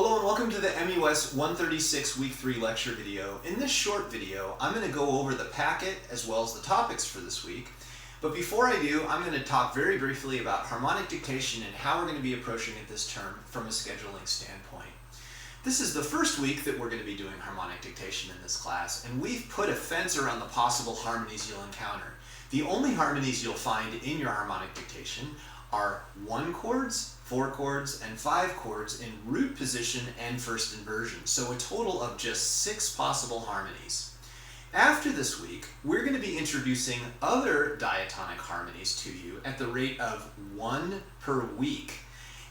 Hello and welcome to the MUS136 Week 3 lecture video. In this short video, I'm going to go over the packet as well as the topics for this week. But before I do, I'm going to talk very briefly about harmonic dictation and how we're going to be approaching it this term from a scheduling standpoint. This is the first week that we're going to be doing harmonic dictation in this class, and we've put a fence around the possible harmonies you'll encounter. The only harmonies you'll find in your harmonic dictation are 1 chords, 4 chords, and 5 chords in root position and first inversion, so a total of just 6 possible harmonies. After this week, we're going to be introducing other diatonic harmonies to you at the rate of 1 per week.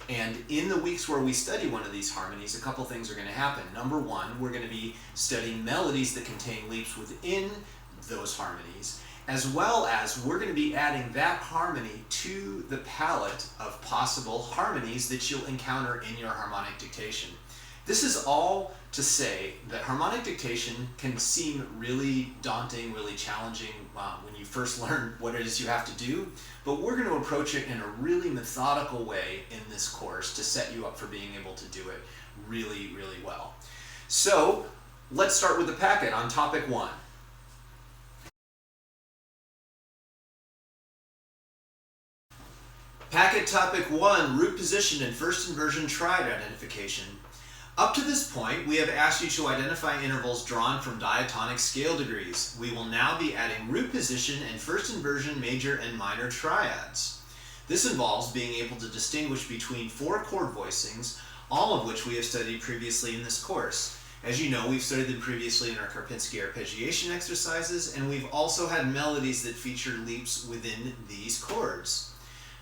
And in the weeks where we study one of these harmonies, a couple things are going to happen. Number one, we're going to be studying melodies that contain leaps within those harmonies, as well as we're going to be adding that harmony to the palette of possible harmonies that you'll encounter in your harmonic dictation. This is all to say that harmonic dictation can seem really daunting, really challenging when you first learn what it is you have to do, but we're going to approach it in a really methodical way in this course to set you up for being able to do it really, really well. So let's start with the packet on topic 1. Packet topic 1, root position and first inversion triad identification. Up to this point, we have asked you to identify intervals drawn from diatonic scale degrees. We will now be adding root position and first inversion major and minor triads. This involves being able to distinguish between 4 chord voicings, all of which we have studied previously in this course. As you know, we've studied them previously in our Karpinski arpeggiation exercises, and we've also had melodies that feature leaps within these chords.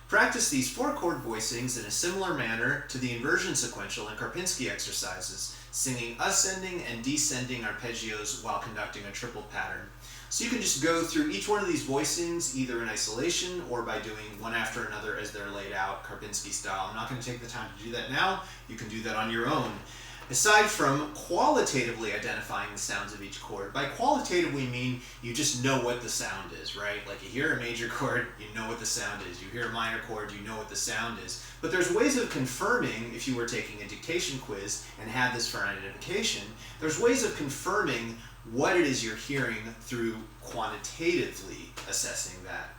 Practice these 4 chord voicings in a similar manner to the inversion sequential and Karpinski exercises, singing ascending and descending arpeggios while conducting a triple pattern. So you can just go through each one of these voicings either in isolation or by doing one after another as they're laid out, Karpinski style. I'm not going to take the time to do that now. You can do that on your own. Aside from qualitatively identifying the sounds of each chord, by qualitative we mean you just know what the sound is, right? Like you hear a major chord, you know what the sound is. You hear a minor chord, you know what the sound is. But there's ways of confirming, if you were taking a dictation quiz and had this for identification, there's ways of confirming what it is you're hearing through quantitatively assessing that.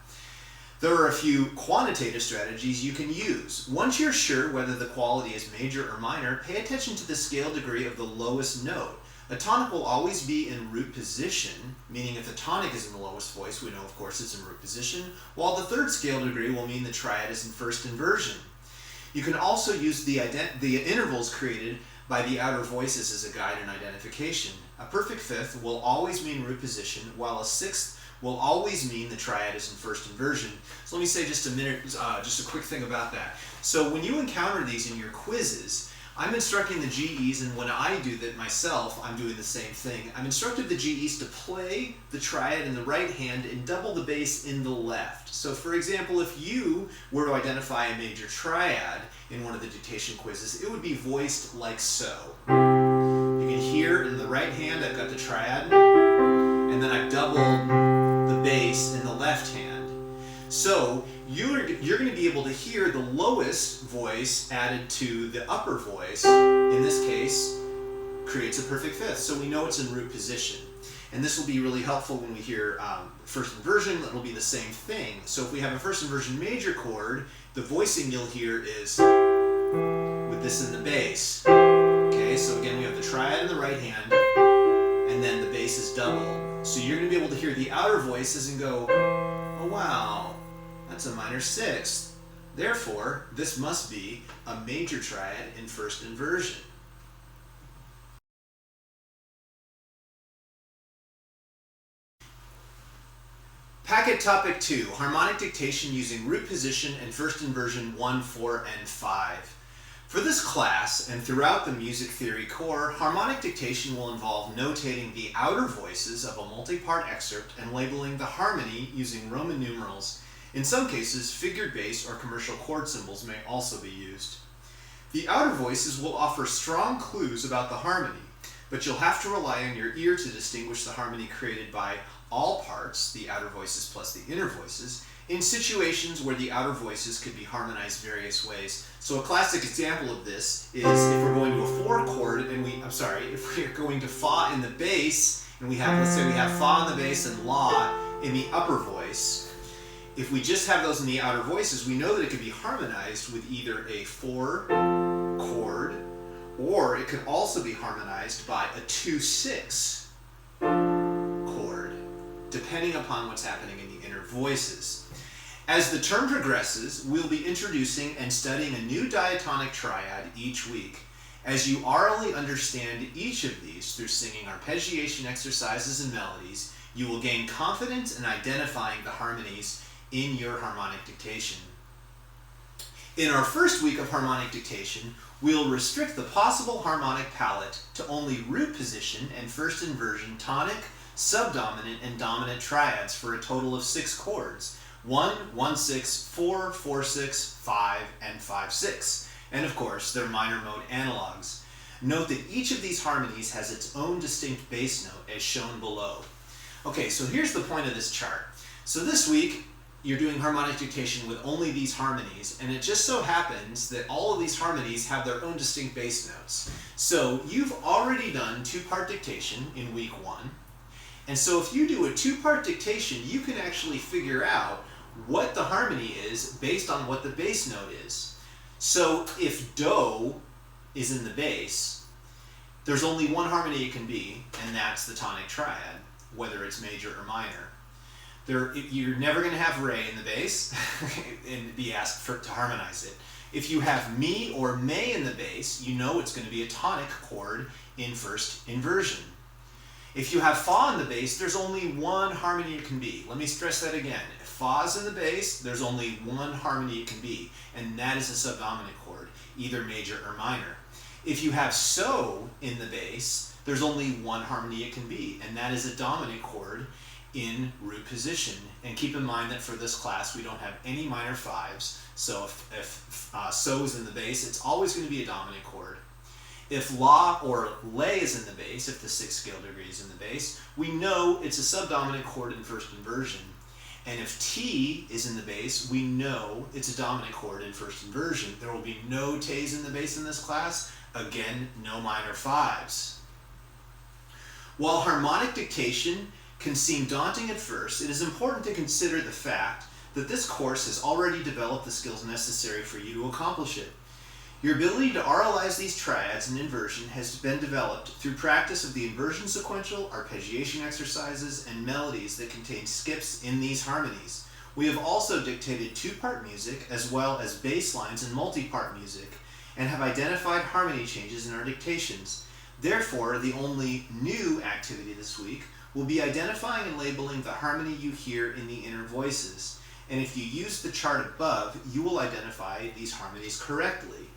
There are a few quantitative strategies you can use. Once you're sure whether the quality is major or minor, pay attention to the scale degree of the lowest note. A tonic will always be in root position, meaning if the tonic is in the lowest voice, we know of course it's in root position, while the third scale degree will mean the triad is in first inversion. You can also use the intervals created by the outer voices as a guide in identification. A perfect fifth will always mean root position, while a sixth will always mean the triad is in first inversion. So let me say just a quick thing about that. So when you encounter these in your quizzes, I'm instructing the GEs, and when I do that myself, I'm doing the same thing. I'm instructed the GEs to play the triad in the right hand and double the bass in the left. So for example, if you were to identify a major triad in one of the dictation quizzes, it would be voiced like so. You can hear in the right hand I've got the triad, and then I've doubled the bass in the left hand. So you're going to be able to hear the lowest voice added to the upper voice, in this case, creates a perfect fifth. So we know it's in root position. And this will be really helpful when we hear first inversion. That will be the same thing. So if we have a first inversion major chord, the voicing you'll hear is with this in the bass. Okay, so again we have the triad in the right hand, and then the bass is doubled. So you're going to be able to hear the outer voices and go, oh wow, that's a minor sixth. Therefore, this must be a major triad in first inversion. Packet topic 2, harmonic dictation using root position and first inversion 1, 4, and 5. For this class, and throughout the music theory core, harmonic dictation will involve notating the outer voices of a multi-part excerpt and labeling the harmony using Roman numerals. In some cases, figured bass or commercial chord symbols may also be used. The outer voices will offer strong clues about the harmony, but you'll have to rely on your ear to distinguish the harmony created by all parts, the outer voices plus the inner voices, in situations where the outer voices could be harmonized various ways. So a classic example of this is if we're going to a 4 chord and if we're going to fa in the bass and let's say we have fa in the bass and la in the upper voice. If we just have those in the outer voices, we know that it could be harmonized with either a 4 chord, or it could also be harmonized by a 2/6 chord, depending upon what's happening in the inner voices. As the term progresses, we'll be introducing and studying a new diatonic triad each week. As you orally understand each of these through singing arpeggiation exercises and melodies, you will gain confidence in identifying the harmonies in your harmonic dictation. In our first week of harmonic dictation, we'll restrict the possible harmonic palette to only root position and first inversion tonic, subdominant, and dominant triads for a total of 6 chords: 1, 1/6, 4, 4/6, 5, and 5/6. And of course, they're minor mode analogs. Note that each of these harmonies has its own distinct bass note as shown below. Okay, so here's the point of this chart. So this week, you're doing harmonic dictation with only these harmonies, and it just so happens that all of these harmonies have their own distinct bass notes. So you've already done 2-part dictation in week 1, and so if you do a 2-part dictation, you can actually figure out what the harmony is based on what the bass note is. So if do is in the bass, there's only one harmony it can be, and that's the tonic triad, whether it's major or minor. You're never going to have re in the bass and be asked to harmonize it. If you have mi or may in the bass, you know it's going to be a tonic chord in first inversion. If you have fa in the bass, there's only one harmony it can be. Let me stress that again. If fa's in the bass, there's only one harmony it can be, and that is a subdominant chord, either major or minor. If you have so in the bass, there's only one harmony it can be, and that is a dominant chord in root position. And keep in mind that for this class we don't have any minor 5s, so if so is in the bass, it's always going to be a dominant chord. If la or lay is in the bass, if the 6th scale degree is in the bass, we know it's a subdominant chord in first inversion. And if T is in the bass, we know it's a dominant chord in first inversion. There will be no T's in the bass in this class. Again, no minor 5s. While harmonic dictation can seem daunting at first, it is important to consider the fact that this course has already developed the skills necessary for you to accomplish it. Your ability to oralize these triads in inversion has been developed through practice of the inversion sequential, arpeggiation exercises, and melodies that contain skips in these harmonies. We have also dictated 2-part music as well as bass lines and multi-part music, and have identified harmony changes in our dictations. Therefore, the only new activity this week will be identifying and labeling the harmony you hear in the inner voices. And if you use the chart above, you will identify these harmonies correctly.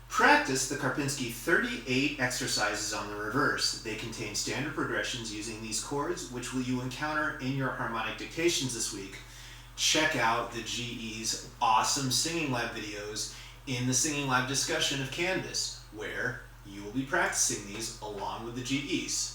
Practice the Karpinski 38 exercises on the reverse. They contain standard progressions using these chords, which you encounter in your harmonic dictations this week. Check out the GE's awesome Singing Lab videos in the Singing Lab discussion of Canvas, where you will be practicing these along with the GEs.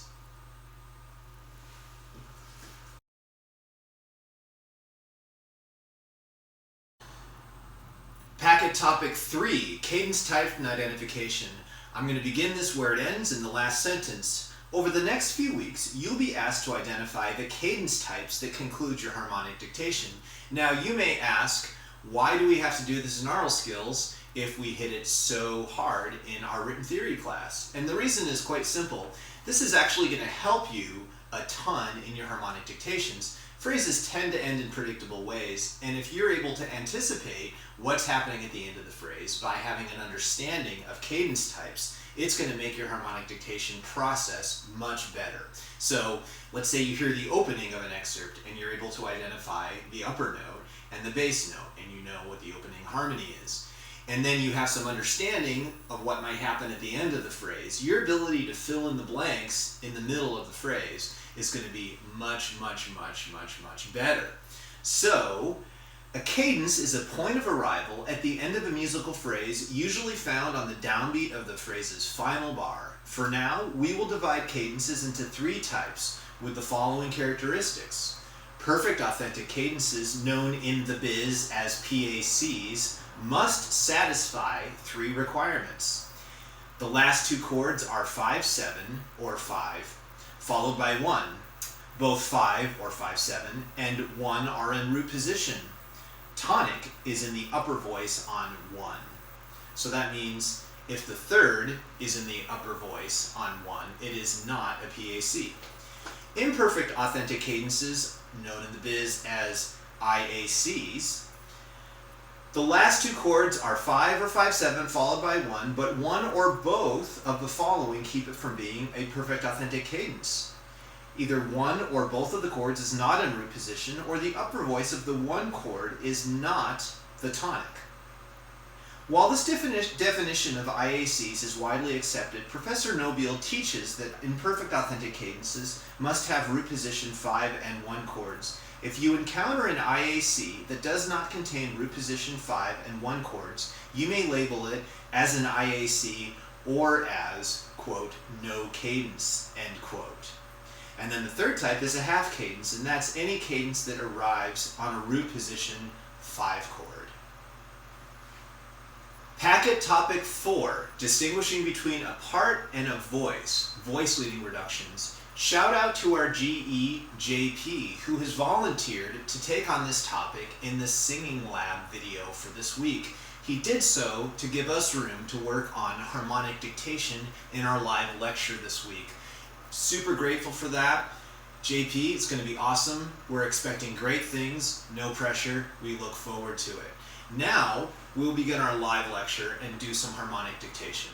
Packet topic 3, cadence type and identification. I'm going to begin this where it ends in the last sentence. Over the next few weeks, you'll be asked to identify the cadence types that conclude your harmonic dictation. Now, you may ask, why do we have to do this in oral skills if we hit it so hard in our written theory class? And the reason is quite simple. This is actually going to help you a ton in your harmonic dictations. Phrases tend to end in predictable ways, and if you're able to anticipate what's happening at the end of the phrase by having an understanding of cadence types, it's going to make your harmonic dictation process much better. So let's say you hear the opening of an excerpt and you're able to identify the upper note and the bass note, and you know what the opening harmony is. And then you have some understanding of what might happen at the end of the phrase. Your ability to fill in the blanks in the middle of the phrase is going to be much, much, much, much, much better. So, a cadence is a point of arrival at the end of a musical phrase, usually found on the downbeat of the phrase's final bar. For now, we will divide cadences into 3 types with the following characteristics: Perfect authentic cadences, known in the biz as PACs, must satisfy three requirements. The last two chords are 5-7 or 5, followed by 1. Both 5 or 5-7 and 1 are in root position. Tonic is in the upper voice on 1. So that means if the third is in the upper voice on 1, it is not a PAC. Imperfect authentic cadences, known in the biz as IACs, the last two chords are 5 or 5-7 followed by 1, but one or both of the following keep it from being a perfect authentic cadence. Either one or both of the chords is not in root position, or the upper voice of the one chord is not the tonic. While this definition of IACs is widely accepted, Professor Nobile teaches that imperfect authentic cadences must have root position 5 and 1 chords. If you encounter an IAC that does not contain root position 5 and 1 chords, you may label it as an IAC or as, quote, no cadence, end quote. And then the third type is a half cadence, and that's any cadence that arrives on a root position 5 chord. Packet topic 4, distinguishing between a part and a voice, voice leading reductions. Shout out to our GE JP, who has volunteered to take on this topic in the Singing Lab video for this week. He did so to give us room to work on harmonic dictation in our live lecture this week. Super grateful for that. JP, it's going to be awesome. We're expecting great things, no pressure. We look forward to it. Now, we'll begin our live lecture and do some harmonic dictation.